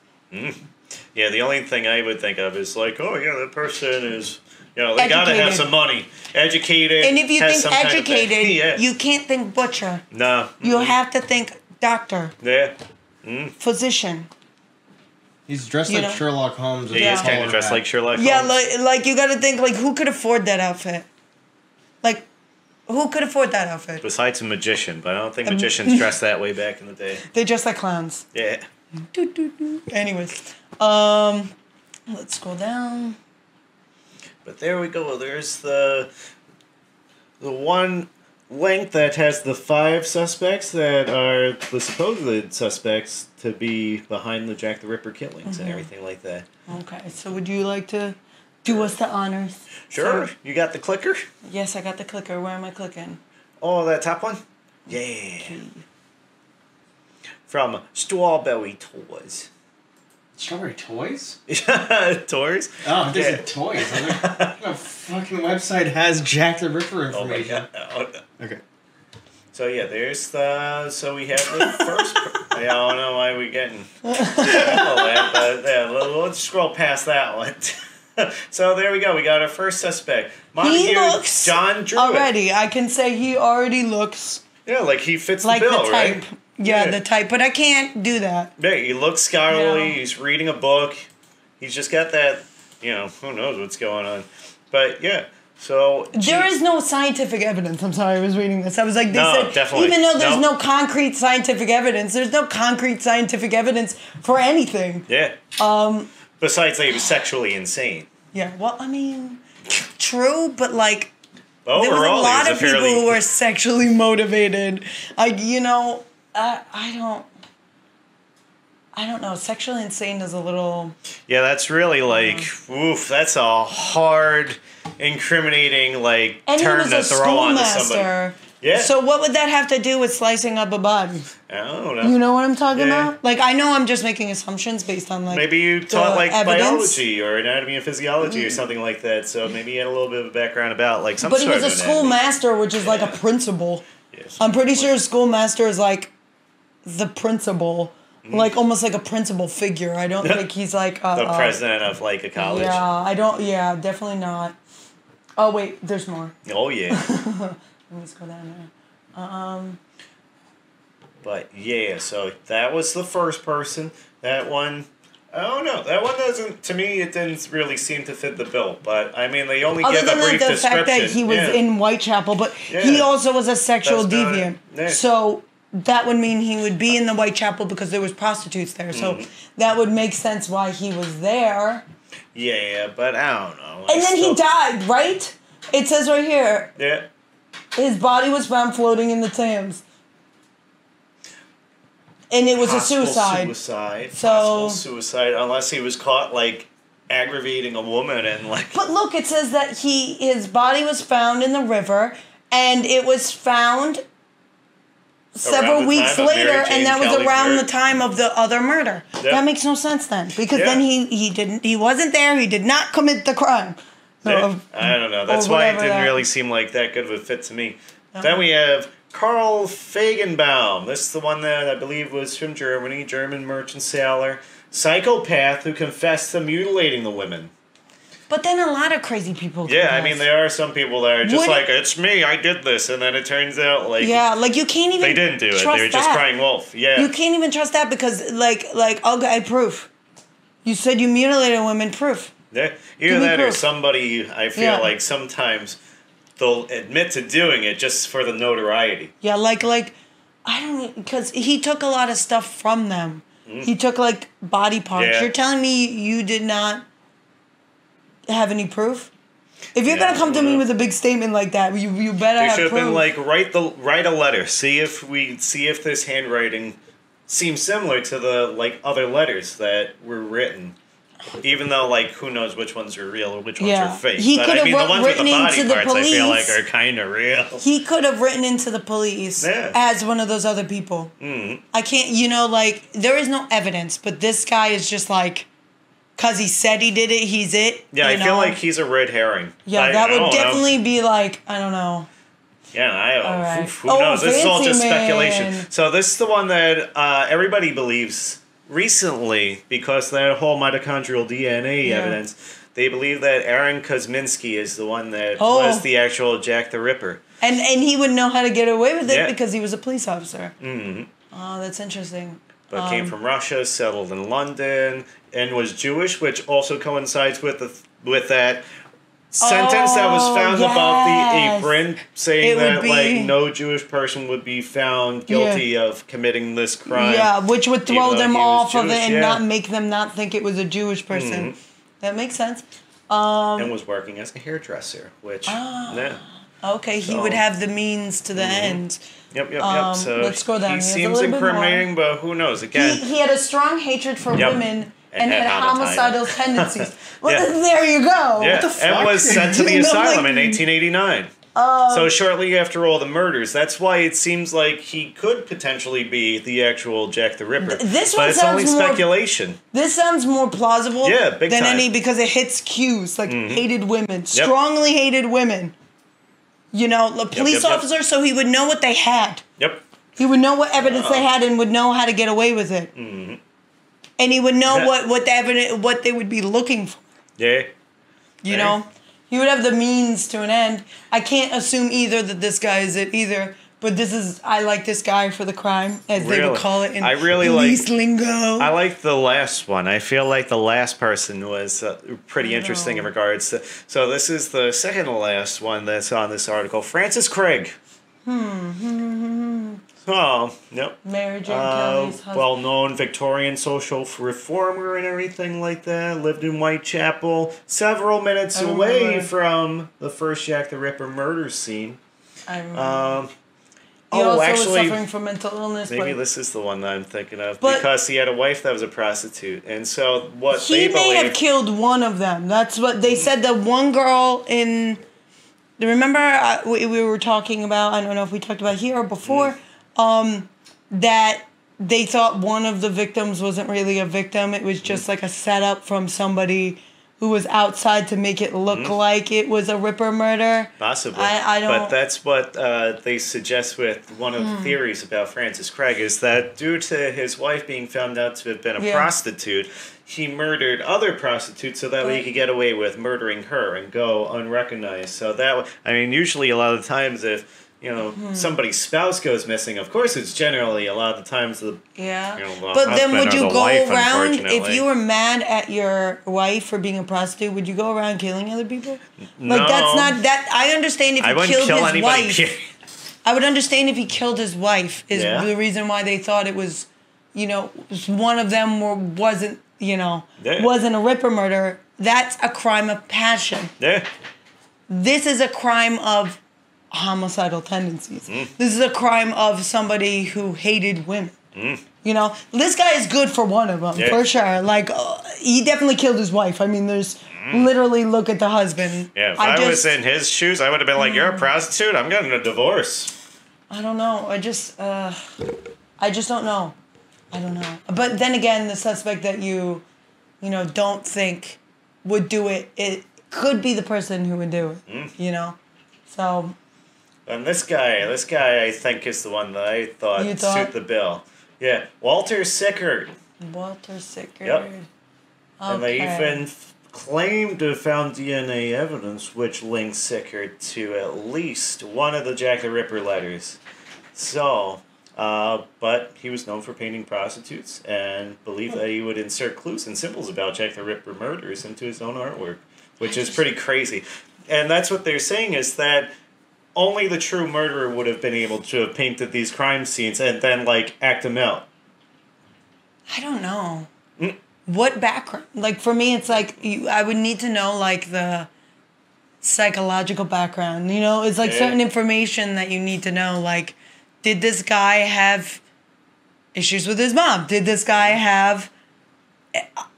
Yeah, the only thing I would think of is like, oh yeah, that person is, they gotta have Educated. some money, educated. And if you has think some kind of thing. educated, Yeah. you can't think butcher. No. You have to think doctor, Yeah. physician. He's dressed You like know? Sherlock Holmes. He is kind of dressed like Sherlock Holmes. Yeah, like you got to think like who could afford that outfit? Like, who could afford that outfit? Besides a magician, but I don't think magicians dressed that way back in the day. They dress like clowns. Yeah. Anyways, let's scroll down. But there we go. There's the one link that has the 5 suspects that are the supposed suspects to be behind the Jack the Ripper killings and everything like that. Okay, so would you like to do us the honors? Sure. So- You got the clicker? Yes, I got the clicker. Where am I clicking? Oh, that top one? Yeah. From Strawberry Toys. Strawberry Toys? Tours? Oh, this Yeah. is toys. The fucking website has Jack the Ripper Oh my information. god. Okay. So yeah, there's the. So we have the first. I don't know why we're getting. that, but yeah, let's scroll past that one. So there we go. We got our first suspect. He Montague looks John Druitt. already. I can say he already looks Yeah, like he fits like the bill, the type. right? Yeah, the type. But I can't do that. Yeah, he looks scholarly. Yeah. He's reading a book. He's just got that. Who knows what's going on. But yeah. So There is no scientific evidence. I'm sorry, I was reading this. I was like, they No, said, definitely. even though there's No. no concrete scientific evidence, there's no concrete scientific evidence for anything. Yeah. Besides that, he was sexually insane. Yeah, well, I mean, true, but like, there was a Overall, lot he of was a people fairly. who were sexually motivated. I don't know. Sexually insane is a little. Yeah, that's really like, oof, that's a hard, incriminating, like, And he term was to a throw onto somebody. schoolmaster. Yeah. So what would that have to do with slicing up a body? I don't know. You know what I'm talking Yeah. about? Like, I know I'm just making assumptions based on like. Maybe you taught, like, evidence. biology or anatomy and physiology or something like that, so maybe you had a little bit of a background about, like, some But he sort was a of anatomy. schoolmaster, which is like a principal. Yes. I'm pretty sure a schoolmaster is like the principal, like almost like a principal figure. I don't think he's like The president of, like, a college. Yeah, I don't. Yeah, definitely not. Oh wait, there's more. Oh, yeah. Let me just go down there. But, yeah, so that was the first person. That one, I don't know. That one doesn't, to me, it didn't really seem to fit the bill. But, I mean, they only Other give a than brief the description. fact that he was Yeah. in Whitechapel, but he Yeah. also was a sexual That's about deviant. it. Yeah. So that would mean he would be in the Whitechapel because there was prostitutes there. So that would make sense why he was there. Yeah, but I don't know. And then he died, right? It says right here, Yeah. his body was found floating in the Thames. And it was Possible a suicide. Possible suicide, unless he was caught, like, aggravating a woman and, like... But look, it says that his body was found in the river, and it was found several the weeks time of Mary later, Jane and that was Kelly's around murder. the time of the other murder. Yep. That makes no sense then, because Yeah. then he wasn't there. He did not commit the crime. Yeah, I don't know. That's why it whatever didn't that- really seem like that good of a fit to me. Then we have Carl Feigenbaum. This is the one that I believe was from Germany, German merchant sailor. Psychopath who confessed to mutilating the women. But then a lot of crazy people. Yeah, I confess. mean, there are some people that are just Would- like, it's me, I did this. And then it turns out, like, Yeah, like you can't even. they didn't do it. They trust were just that. crying wolf. Yeah. You can't even trust that because, like, okay, proof. You said you mutilated women. Proof. Yeah, Give either me that or proof. somebody, I feel Yeah. like sometimes they'll admit to doing it just for the notoriety. Yeah, like I don't because he took a lot of stuff from them. He took like body parts. Yeah. You're telling me you did not have any proof? If you're Yeah, gonna come to I me don't with a big statement like that, you better They have should have proof. been like, write a letter. See if this handwriting seems similar to the like other letters that were written. Even though, like, who knows which ones are real or which ones Yeah. are fake. He But could I have mean, the ones with the written body into the parts, I feel like, police. are kind of real. He could have written into the police Yeah. as one of those other people. Mm-hmm. I can't, like, there is no evidence, but this guy is just like, because he said he did it, he's it. Yeah, I feel like he's a red herring. Yeah, that would definitely be like, I don't know. Yeah, who knows? This is all just speculation. So this is the one that everybody believes recently because that whole mitochondrial DNA evidence. They believe that Aaron Kosminski is the one that was the actual Jack the Ripper. And he would know how to get away with it because he was a police officer. Mm-hmm. Oh, that's interesting. But came from Russia, settled in London, and was Jewish, which also coincides with that sentence that was found above the apron, saying that like no Jewish person would be found guilty of committing this crime. Yeah, which would throw them off of it and not make them not think it was a Jewish person. Mm-hmm. That makes sense. And was working as a hairdresser, which okay, he would have the means to the end. Yep. So let's scroll down. He seems incriminating, but who knows? Again, he had a strong hatred for women and had homicidal tendencies. Well, there you go. Yeah, what the fuck? and was sent to the asylum in 1889. So shortly after all the murders, that's why it seems like he could potentially be the actual Jack the Ripper. But it's only speculation. This sounds more plausible big than time. because it hits cues, like hated women, strongly hated women. You know, the police officer, so he would know what they had. Yep. He would know what evidence they had and would know how to get away with it. Mm-hmm. And he would know what the evidence, what they would be looking for. Yeah. You know? He would have the means to an end. I can't assume either that this guy is it either. But I like this guy for the crime, as they would call it in police lingo. I like the last one. I feel like the last person was pretty interesting in regards to... So this is the second to last one that's on this article. Francis Craig. Oh, yep. Mary Jane Kelly's husband. Well-known Victorian social reformer and everything like that. Lived in Whitechapel, several minutes away from the first Jack the Ripper murder scene. I remember. He also was suffering from mental illness. Maybe this is the one that I'm thinking of. Because he had a wife that was a prostitute. And so what they believe... He may have killed one of them. That's what they said. The one girl in... Remember we were talking about... I don't know if we talked about here or before. That they thought one of the victims wasn't really a victim. It was just like a setup from somebody who was outside to make it look like it was a Ripper murder. Possibly. I don't... But that's what they suggest with one of the theories about Francis Craig is that due to his wife being found out to have been a prostitute, he murdered other prostitutes so that way he could get away with murdering her and go unrecognized. So that... I mean, usually a lot of the times if... somebody's spouse goes missing. Of course, it's generally a lot of the times the but then would you go around if you were mad at your wife for being a prostitute? Would you go around killing other people? No. Like that's not that. I understand if he killed his wife. I would understand if he killed his wife. Is the reason why they thought it was, one of them wasn't a Ripper murder. That's a crime of passion. Yeah. This is a crime of homicidal tendencies. This is a crime of somebody who hated women. This guy is good for one of them, for sure. Like, he definitely killed his wife. I mean, there's literally, look at the husband. Yeah, if I was in his shoes, I would have been like, you're a prostitute? I'm getting a divorce. I don't know. I just don't know. I don't know. But then again, the suspect that you don't think would do it, it could be the person who would do it, So... And this guy, I think, is the one that I thought suit the bill. Yeah, Walter Sickert. Walter Sickert. Yep. Okay. And they even claimed to have found DNA evidence which links Sickert to at least one of the Jack the Ripper letters. So, but he was known for painting prostitutes and believed that he would insert clues and symbols about Jack the Ripper murders into his own artwork, which is pretty crazy. And that's what they're saying is that only the true murderer would have been able to have painted these crime scenes and then, act them out. I don't know. What background? Like, for me, it's I would need to know, the psychological background. It's certain information that you need to know. Like, did this guy have issues with his mom? Did this guy have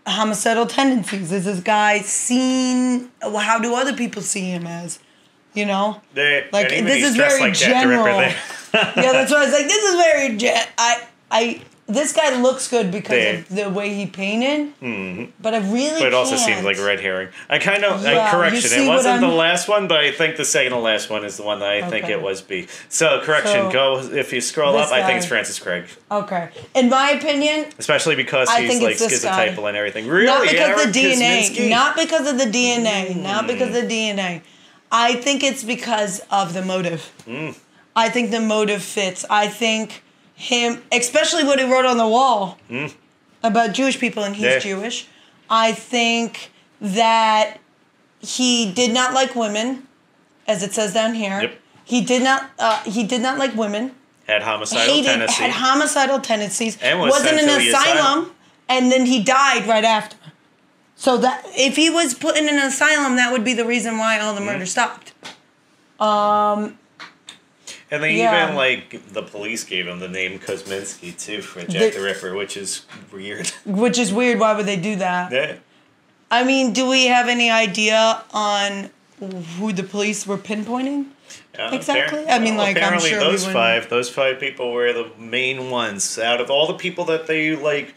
homicidal tendencies? Is this guy seen... How do other people see him as? This is very general. Yeah, that's why I was like, this is very this guy looks good because Yeah. of the way he painted. But I really But it also can't. seems like a red herring. I kind of, Yeah, correction, you see it what wasn't the I'm- last one, but I think the second to last one is the one that I think Okay. it was B. So, correction, So, go, if you scroll this up, I think guy. it's Francis Craig. Okay. In my opinion, Especially because I he's think like it's this guy. schizotypal and everything. Really? not because Eric of the DNA. Kosminski? Not because of the DNA. Not because of the DNA. I think it's because of the motive. I think the motive fits. I think him, especially what he wrote on the wall about Jewish people, and he's Yeah. Jewish. I think that he did not like women, as it says down here. Yep. He did not. He did not like women. Had homicidal tendencies. Had homicidal tendencies. And was wasn't sent in to an the asylum, asylum. and then he died right after. So that if he was put in an asylum, that would be the reason why all the murder stopped. And they Yeah. even, like, the police gave him the name Kosminski, too, for Jack the Ripper, which is weird. Which is weird. Why would they do that? Yeah. I mean, do we have any idea on who the police were pinpointing? Exactly. I mean, like, I'm apparently sure we those five people were the main ones. Out of all the people that they, like,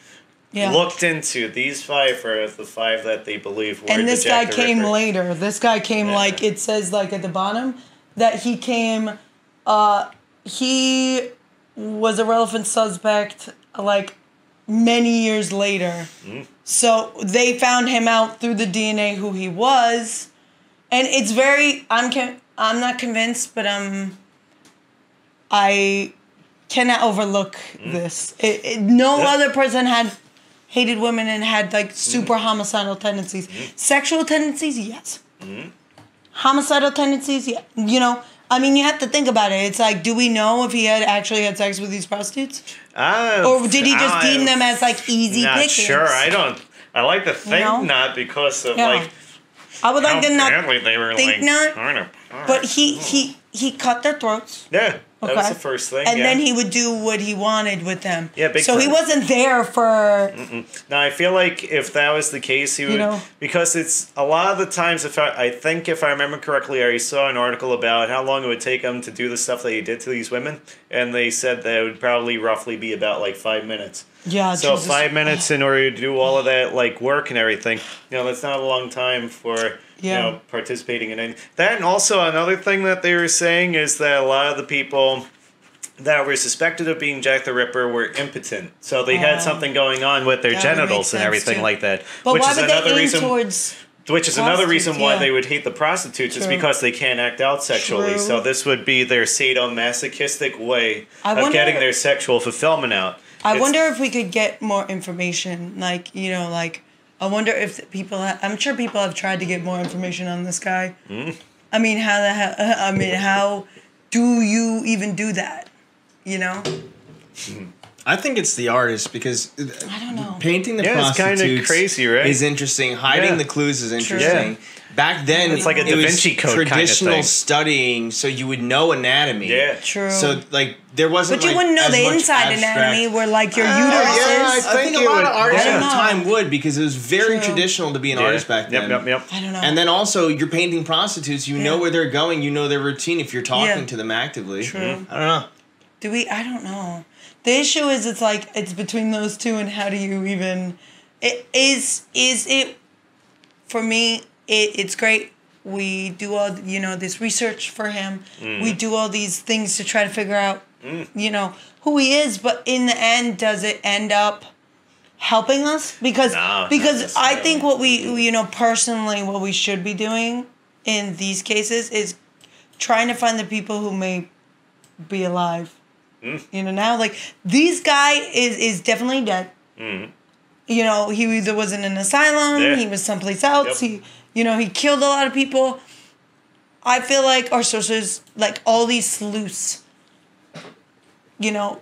Yeah. looked into, these five are the five that they believe were And the this guy Jack the came Ripper. later. This guy came Yeah. like it says like at the bottom that he came. He was a relevant suspect like many years later. So they found him out through the DNA who he was, and it's very. I'm not convinced, but I cannot overlook this. No other person had hated women and had like super homicidal tendencies. Sexual tendencies, yes. Homicidal tendencies, yeah. You know, I mean, you have to think about it. It's like, do we know if he had actually had sex with these prostitutes? Or did he just deem them as like easy Not pickings? sure. I like to think know? not because of Yeah. like I would how like to not badly they were think like not, torn apart. but he cut their throats. Yeah, that was Okay. the first thing. And yeah. then he would do what he wanted with them. Yeah, big so he time. wasn't there for. Now I feel like if that was the case, he would know? because it's a lot of the times. If I remember correctly, I saw an article about how long it would take him to do the stuff that he did to these women, and they said that it would probably roughly be about like 5 minutes. Yeah, So Jesus. 5 minutes in order to do all of that like work and everything. That's not a long time for Yeah. participating in it. That, and also another thing that they were saying is that a lot of the people that were suspected of being Jack the Ripper were impotent. So they had something going on with their That would make genitals and sense, everything too. like that. But which why is would another they aim reason towards? Which is another reason why prostitutes, they yeah. would hate the prostitutes is True. because they can't act out sexually. True. So this would be their sadomasochistic way I of wonder- getting their sexual fulfillment out. I It's- wonder if we could get more information. Like, I wonder if I'm sure people have tried to get more information on this guy. I mean, how do you even do that? I think it's the artist because I don't know. painting the Yeah, it's kinda prostitutes crazy, right? is interesting. Hiding Yeah. the clues is interesting. Back then, It's like a it Da was Vinci Code kind of traditional thing. studying, so you would know anatomy. Yeah. True. So like there wasn't. But you like, wouldn't know as the much inside abstract- anatomy where like your uterus yeah, is. I think a it lot would- of artists I at don't the know. time would because it was very True. traditional to be an artist back then. Yep. I don't know. And then also you're painting prostitutes. You know Yeah. where they're going. You know their routine. If you're talking Yeah. to them actively. True. I don't know. I don't know. The issue is it's like it's between those two and how do you even is it for me it's great. We do all this research for him. We do all these things to try to figure out who he is, but in the end does it end up helping us? Because No, not I think what necessarily. we personally what we should be doing in these cases is trying to find the people who may be alive. Now, like, this guy is definitely dead. He either was in an asylum, Yeah. he was someplace else, Yep. he killed a lot of people. I feel like our sources, like, all these sleuths,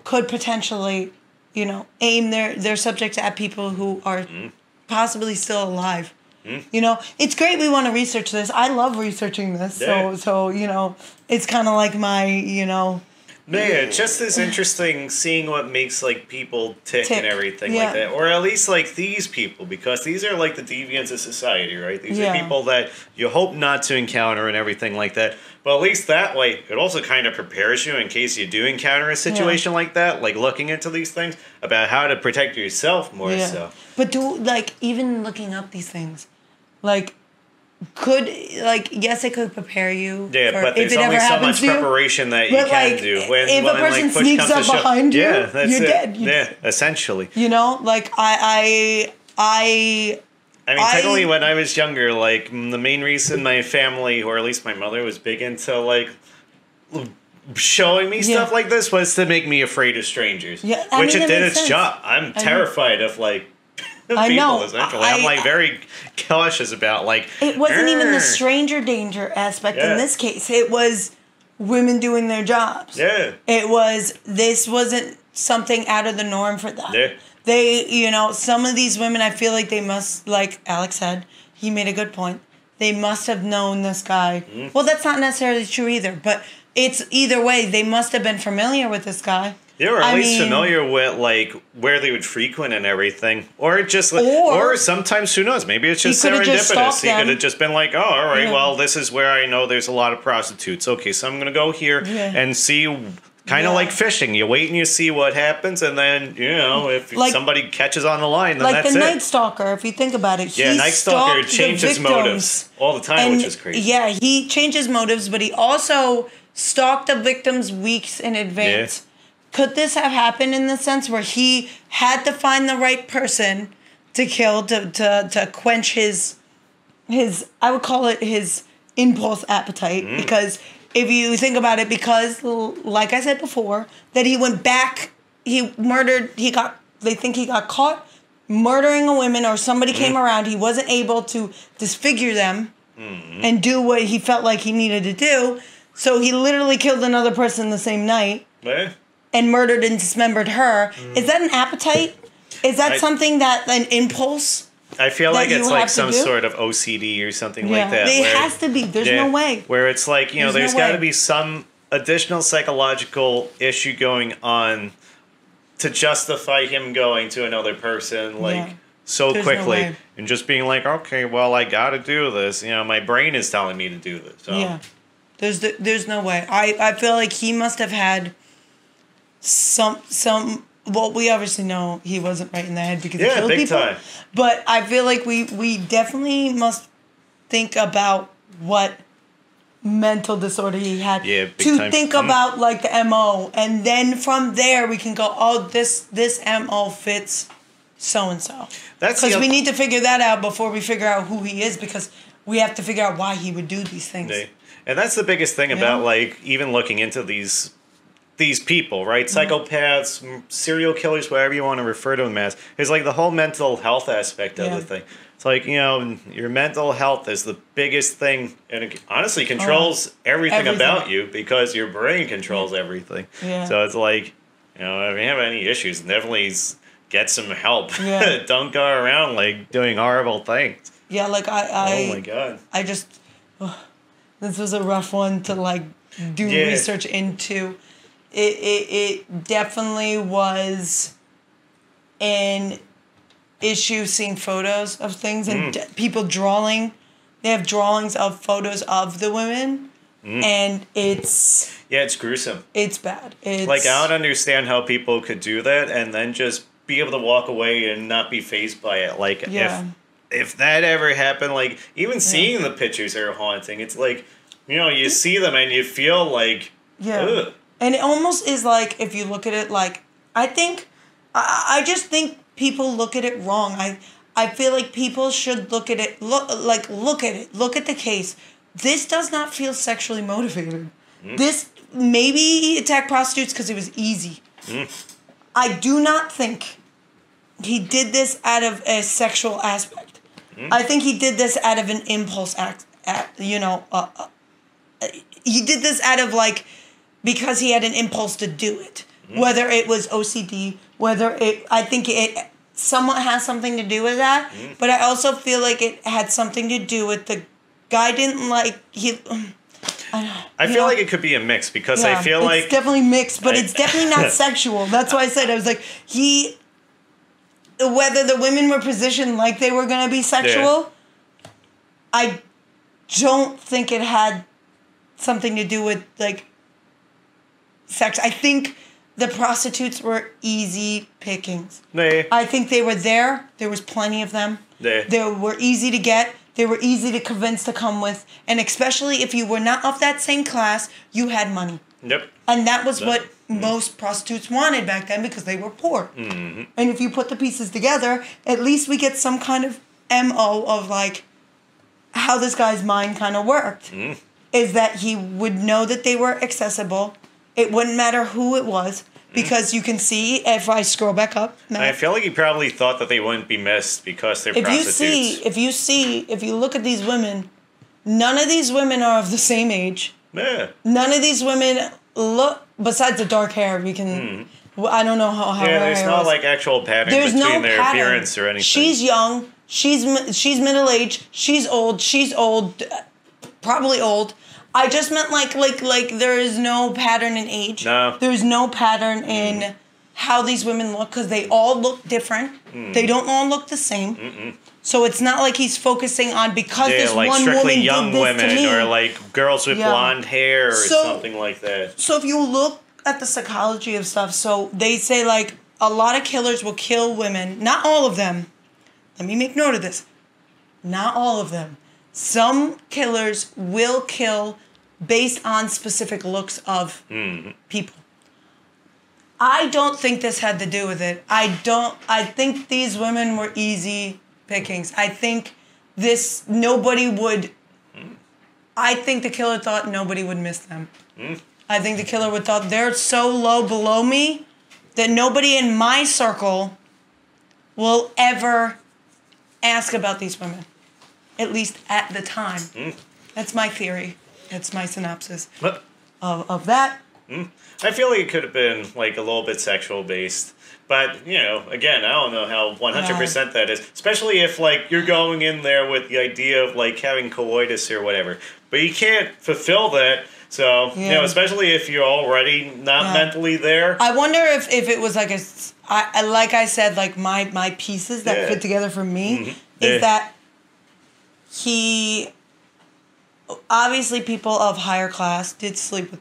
could potentially, aim their subjects at people who are possibly still alive. It's great we want to research this. I love researching this. Yeah. So it's kind of like my, Yeah, it just is interesting seeing what makes like people tick and everything Yeah. like that, or at least like these people, because these are like the deviants of society, right? These are people that you hope not to encounter and everything like that. But at least that way, it also kind of prepares you in case you do encounter a situation like that, like looking into these things about how to protect yourself more. So, but like even looking up these things, like. Yes, it could prepare you. Yeah, for, but there's if it only ever so much happens to you. preparation that you But, can like, do. if a person sneaks up behind you, yeah, that's you're it. dead. Yeah, essentially. You know, like I mean, technically, when I was younger, like, the main reason my family, or at least my mother, was big into, like, showing me stuff like this was to make me afraid of strangers. Yeah, which it did makes its sense. job. I'm terrified of, like, I people, know. essentially. I'm, like, very cautious about, like... It wasn't even the stranger danger aspect in this case. It was women doing their jobs. Yeah. This wasn't something out of the norm for them. Yeah. They, some of these women, I feel like they must, like Alex said, he made a good point. They must have known this guy. Mm. Well, that's not necessarily true either, but it's either way, they must have been familiar with this guy. Yeah, or at least familiar with, like, where they would frequent and everything. Or just, like, or sometimes, who knows, maybe it's just serendipitous. He could have just been like, oh, all right, well, this is where I know there's a lot of prostitutes. Okay, so I'm going to go here and see, kind of like fishing. You wait and you see what happens, and then, if somebody catches on the line, then like that's it. Like the Night Stalker, if you think about it. Yeah, Night Stalker changes motives all the time, which is crazy. Yeah, he changes motives, but he also stalked the victims weeks in advance. Yeah. Could this have happened in the sense where he had to find the right person to kill to quench his I would call it his impulse appetite? Because if you think about it, because like I said before, that he went back, they think he got caught murdering a woman, or somebody came around, he wasn't able to disfigure them and do what he felt like he needed to do, so he literally killed another person the same night. Yeah. And murdered and dismembered her. Is that an appetite? Is that something an impulse? I feel like it's like some sort of OCD or something like that. It has to be. There's no way. Where it's like, there's got to be some additional psychological issue going on to justify him going to another person so quickly and just being like, okay, well, I got to do this. My brain is telling me to do this. So. Yeah. There's no way. I feel like he must have had some well, we obviously know he wasn't right in the head because he killed big people. Time. But I feel like we definitely must think about what mental disorder he had to think about like the MO, and then from there we can go, oh, this MO fits so and so. That's because we need to figure that out before we figure out who he is, because we have to figure out why he would do these things. And that's the biggest thing about like even looking into these people, right? Psychopaths, serial killers, whatever you want to refer to them as, is like the whole mental health aspect of the thing. It's like, your mental health is the biggest thing, and it honestly controls everything about you, because your brain controls everything. Yeah. So it's like, if you have any issues, definitely get some help. Yeah. Don't go around like doing horrible things. Yeah, like oh my God. I just, this was a rough one to like do research into. It definitely was an issue seeing photos of things and people drawing. They have drawings of photos of the women, and it's gruesome. It's bad. It's like, I don't understand how people could do that and then just be able to walk away and not be fazed by it. Like if that ever happened, like even seeing the pictures are haunting. It's like, you see them and you feel like ugh. And it almost is like, if you look at it, like, I just think people look at it wrong. I feel like people should look at it, look at the case. This does not feel sexually motivated. This, maybe he attacked prostitutes because it was easy. I do not think he did this out of a sexual aspect. I think he did this out of an impulse he did this out of, like, because he had an impulse to do it. Whether it was OCD, I think it somewhat has something to do with that. But I also feel like it had something to do with the guy didn't like, I feel like it could be a mix because I feel like it's definitely mixed, but it's definitely not sexual. That's why I said I was like whether the women were positioned like they were gonna be sexual, I don't think it had something to do with like sex. I think the prostitutes were easy pickings. I think they were there. There was plenty of them. They were easy to get. They were easy to convince to come with. And especially if you were not of that same class, you had money. Yep. And that was what most prostitutes wanted back then because they were poor. Mm-hmm. And if you put the pieces together, at least we get some kind of MO of like how this guy's mind kind of worked. Mm. Is that he would know that they were accessible. It wouldn't matter who it was. Because you can see, if I scroll back up. Matt, I feel like he probably thought that they wouldn't be missed because they're prostitutes. If you look at these women, none of these women are of the same age. Yeah. None of these women look, besides the dark hair, we can, I don't know how her there's hair no was. like actual pattern between their appearance or anything. She's young, she's middle-aged, she's old, probably old. I just meant like there is no pattern in age. No. There's no pattern in how these women look because they all look different. They don't all look the same. So it's not like he's focusing on because this like one strictly woman young did this women to me. or like girls with blonde hair or something like that. So if you look at the psychology of stuff, so they say like a lot of killers will kill women. Not all of them. Let me make note of this. Not all of them. Some killers will kill based on specific looks of people. I don't think this had to do with it. I think these women were easy pickings. I think I think the killer thought nobody would miss them. I think the killer would thought they're so low below me that nobody in my circle will ever ask about these women. At least at the time. That's my theory. That's my synopsis of that. I feel like it could have been like a little bit sexual based. But, you know, again, I don't know how 100% that is. Especially if, like, you're going in there with the idea of, like, having coitus or whatever. But you can't fulfill that. So, you know, especially if you're already not mentally there. I wonder if it was like like I said, like my pieces that fit together for me is that he... Obviously, people of higher class did sleep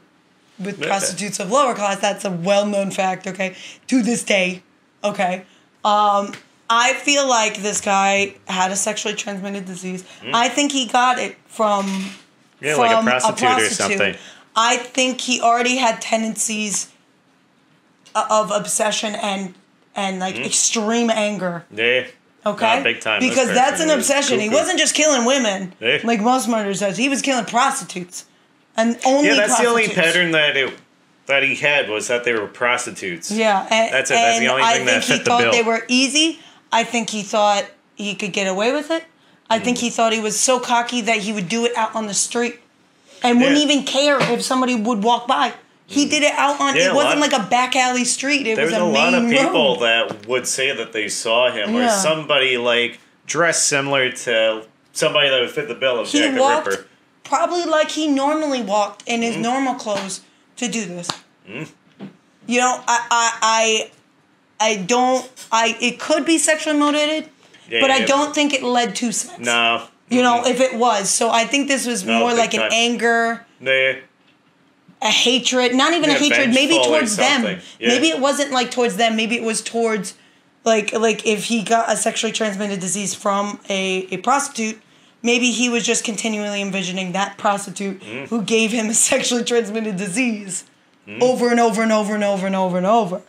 with prostitutes of lower class. That's a well-known fact, okay? To this day, okay? I feel like this guy had a sexually transmitted disease. I think he got it from like a prostitute or something. I think he already had tendencies of obsession and like extreme anger. Yeah. Okay? Big time. Because that's an obsession. He wasn't just killing women like most murderers does. He was killing prostitutes. And only that's prostitutes. the only pattern that he had was that they were prostitutes. Yeah. That's it. That's the only thing that fit the bill. I think he thought they were easy. I think he thought he could get away with it. I think he thought he was so cocky that he would do it out on the street and wouldn't even care if somebody would walk by. He did it out on, it wasn't like a back alley street. It was a main road. There was a lot of people that would say that they saw him or somebody like dressed similar to somebody that would fit the bill of Jack the Ripper. Probably like he normally walked in his normal clothes to do this. You know, it could be sexually motivated, but I don't think it led to sex. No. You know, if it was. So I think this was more like an anger. A hatred, not even a hatred, maybe towards them. Yeah. Maybe it wasn't like towards them. Maybe it was towards, like if he got a sexually transmitted disease from a prostitute, maybe he was just continually envisioning that prostitute who gave him a sexually transmitted disease over and over and over and over and over and over.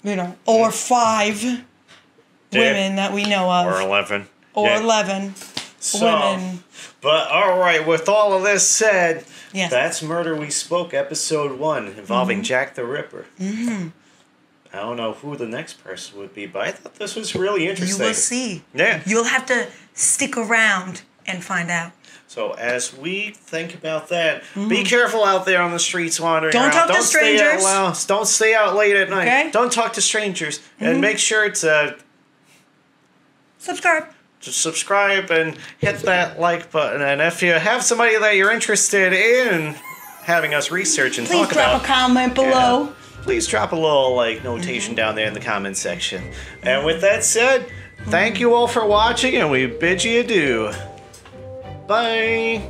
You know, or 5 women that we know of. Or 11. Or 11 women. But all right, with all of this said, that's Murder We Spoke, episode 1, involving Jack the Ripper. I don't know who the next person would be, but I thought this was really interesting. You will see. Yeah. You'll have to stick around and find out. So as we think about that, be careful out there on the streets wandering around. Don't talk to strangers. Stay out loud. Don't stay out late at night. Okay. Don't talk to strangers. And make sure to... subscribe. just subscribe and hit that like button. And if you have somebody that you're interested in having us research and Please talk about, drop a comment below. yeah, please drop a little notation down there in the comment section. And with that said, thank you all for watching, and we bid you adieu. Bye.